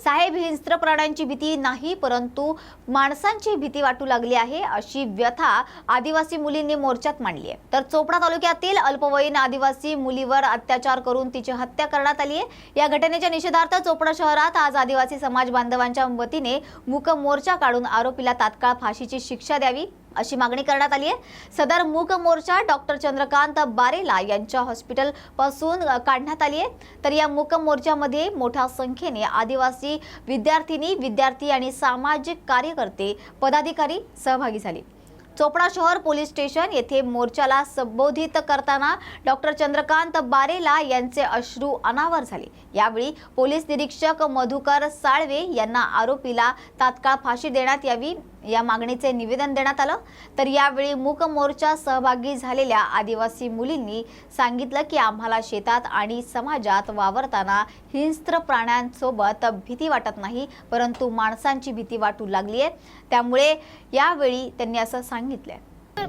साहेब, हिंस्त्र प्राण्यांची भीती नाही परंतु माणसांची भीती वाटू लागली आहे, अशी व्यथा आदिवासी मुलींनी मोर्चात मांडली आहे। तर चोपडा तालुक्यातील अल्पवयीन आदिवासी मुलीवर अत्याचार करून तिची हत्या करण्यात आली आहे। या घटनेच्या निषेधार्थ चोपडा शहरात आज आदिवासी समाज बांधवांच्या वतीने मूक मोर्चा काढून आरोपीला तात्काळ फाशीची शिक्षा द्यावी अशी मागणी करण्यात आली आहे। सदर मूक मोर्चा डॉक्टर चंद्रकांत बारेला यांच्या हॉस्पिटल पासून काढण्यात आली आहे। तर या मूक मोर्चामध्ये मोठ्या संख्येने आदिवासी विद्यार्थी आणि सामाजिक कार्यकर्ते पदाधिकारी सहभागी झाले। चोपडा शहर पोलीस स्टेशन येथे मोर्चाला संबोधित करताना डॉक्टर चंद्रकांत बारेला यांचे अश्रू अनावर झाले। यावेळी पोलीस निरीक्षक मधुकर साळवे यांना आरोपीला तात्काळ फाशी देण्यात यावी या मागणीचे निवेदन देण्यात आलं। तर यावेळी मूक मोर्चा सहभागी झालेल्या आदिवासी मुलींनी सांगितलं की आम्हाला शेतात आणि समाजात वावरताना हिंस्त्र प्राण्यांसोबत भीती वाटत नाही परंतु माणसांची भीती वाटू लागली आहे। त्यामुळे यावेळी त्यांनी असं सांगितलंय,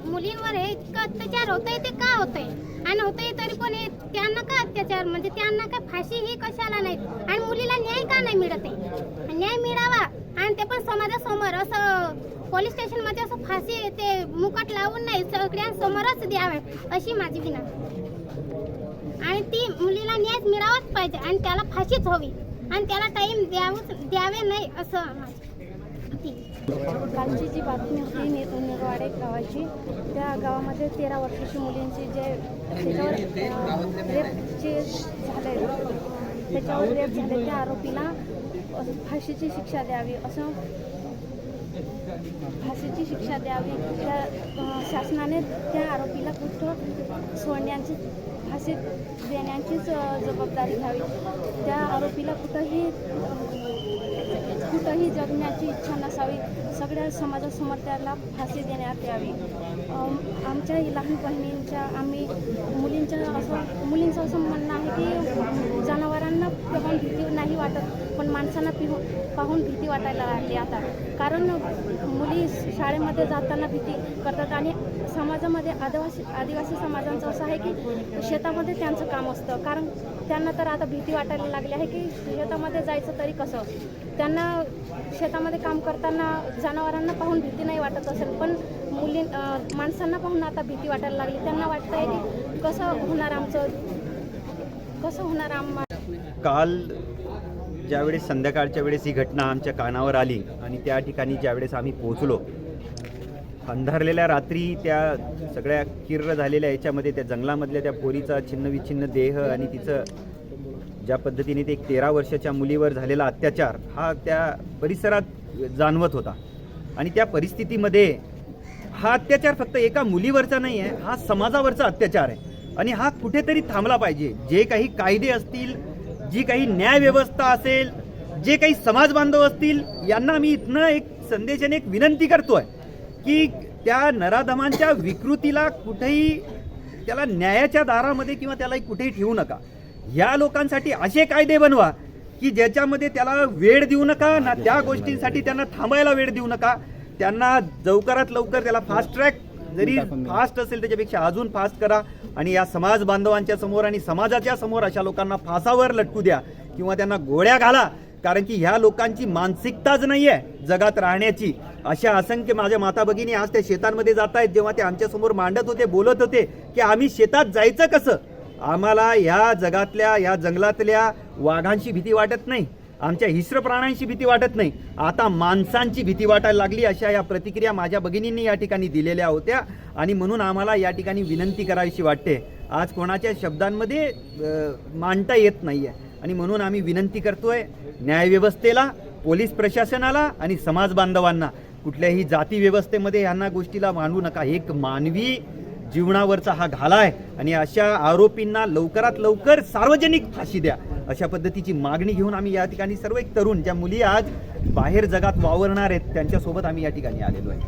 मुलींवर हे इतकं अत्याचार होतंय ते का होतंय आणि होतंय तरी पण त्यांना का अत्याचार म्हणजे त्यांना काय फाशी ही कशाला नाही आणि मुलीला न्याय का नाही मिळत आहे? न्याय मिळावा आणि ते पण समाजासमोर असं पोलीस स्टेशन मध्ये असं फाशी ते मुकाट लावून नाही सगळ्यांसमोरच द्यावे अशी माझी विनंती। आणि ती मुलीला न्याय मिळावाच पाहिजे आणि त्याला फाशीच हवी आणि त्याला टाइम द्यावे नाही असं। कालची जी बातमी होती निरवाडे गावाची, त्या गावामध्ये 13 वर्षाची मुलींची जे त्याच्यावर रेपचे झाले त्याच्यावर रेप झाले त्या आरोपीला फाशीची शिक्षा द्यावी असं फाशीची शिक्षा द्यावी त्या शासनाने त्या आरोपीला कुठं सोडण्याची फाशी देण्याचीच जबाबदारी घ्यावी। त्या आरोपीला कुठंही जगण्याची इच्छा नसावी, सगळ्या समाजासमोर त्याला फाशी देण्यात यावी। आमच्या लहान बहिणींच्या आम्ही मुलींचं असं म्हणणं आहे की जनावरांना पाहून भीती नाही वाटत पण माणसांना पाहून भीती वाटायला लागली आता, कारण मुली शाळेमध्ये जाताना भीती करतात आणि समाजामध्ये आदिवासी समाजांचं असं आहे की शेतामध्ये त्यांचं काम असतं, कारण त्यांना तर आता भीती वाटायला लागली आहे की शेतामध्ये जायचं तरी कसं। त्यांना शेतामध्ये काम करताना जनावरांना पाहून भीती नाही वाटत असेल पण माणसांना पाहून आता भीती वाटायला लागली। त्यांना वाटतं आहे की कसं होणार काल ज्यावेळेस संध्याकाळच्या वेळेस ही घटना आमच्या कानावर आली आणि त्या ठिकाणी ज्यावेळेस आम्ही पोहोचलो, अंधारलेल्या रात्री त्या सगळ्या किर्र झालेल्या याच्यामध्ये त्या जंगलामधल्या त्या पोरीचा छिन्नविच्छिन्न देह आणि तिचं ज्या पद्धतीने ते 13 वर्षाच्या मुलीवर झालेला अत्याचार हा त्या परिसरात जाणवत होता। आणि त्या परिस्थितीमध्ये हा अत्याचार फक्त एका मुलीवरचा नाही आहे, हा समाजावरचा अत्याचार आहे आणि हा कुठेतरी थांबला पाहिजे। जे काही कायदे असतील, जी काही न्यायव्यवस्था असेल, जे काही समाज बांधव असतील, यांना मी इथनं एक संदेशाने एक विनंती करतोय की त्या नराधमांच्या विकृतीला कुठेही त्याला न्यायाच्या दारामध्ये किंवा त्याला कुठेही ठेवू नका। या लोकांसाठी असे कायदे बनवा की ज्याच्यामध्ये त्याला वेळ देऊ नका ना, त्या गोष्टींसाठी त्यांना थांबायला वेळ देऊ नका। त्यांना लवकरात लवकर त्याला फास्ट ट्रॅक, जरी फास्ट असेल त्याच्यापेक्षा अजून फास्ट करा आणि या समाज बांधवांच्या समोर आणि समाजाच्या समोर अशा लोकांना फासावर लटकू द्या किंवा त्यांना गोळ्या घाला, कारण की ह्या लोकांची मानसिकताच नाही आहे जगात राहण्याची। अशा असंख्य माझ्या माता भगिनी आज त्या शेतांमध्ये जात आहेत, जेव्हा ते आमच्यासमोर मांडत होते, बोलत होते की आम्ही शेतात जायचं कसं, आम्हाला ह्या जगातल्या या जंगलातल्या वाघांची भीती वाटत नाही, आमच्या हिंस्त्र प्राण्यांची भीती वाटत नाही, आता माणसांची भीती वाटायला लागली। अशा या प्रतिक्रिया माझ्या भगिनींनी या ठिकाणी दिलेल्या होत्या आणि म्हणून आम्हाला या ठिकाणी विनंती करावीशी वाटते। आज कोणाच्या शब्दांमध्ये मांडता येत नाही आहे आणि म्हणून आम्ही विनंती करतोय न्यायव्यवस्थेला, पोलीस प्रशासनाला आणि समाज बांधवांना, कुठल्याही जाती व्यवस्थेमध्ये यांना गोष्टीला मांडू नका। एक मानवी जीवनावरचा हा घाला आहे आणि अशा आरोपींना लवकरात लवकर सार्वजनिक फाशी द्या, अशा पद्धतीची मागणी घेऊन आम्ही या ठिकाणी सर्व एक तरुण ज्या मुली आज बाहेर जगात वावरणार आहेत त्यांच्यासोबत आम्ही या ठिकाणी आलेलो आहे।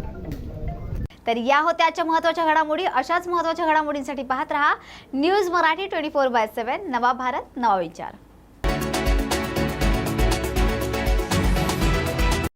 तर या होत्या आजच्या महत्त्वाच्या घडामोडी। अशाच महत्त्वाच्या घडामोडींसाठी पाहत रहा न्यूज मराठी 24/7, नवा भारत नवा विचार।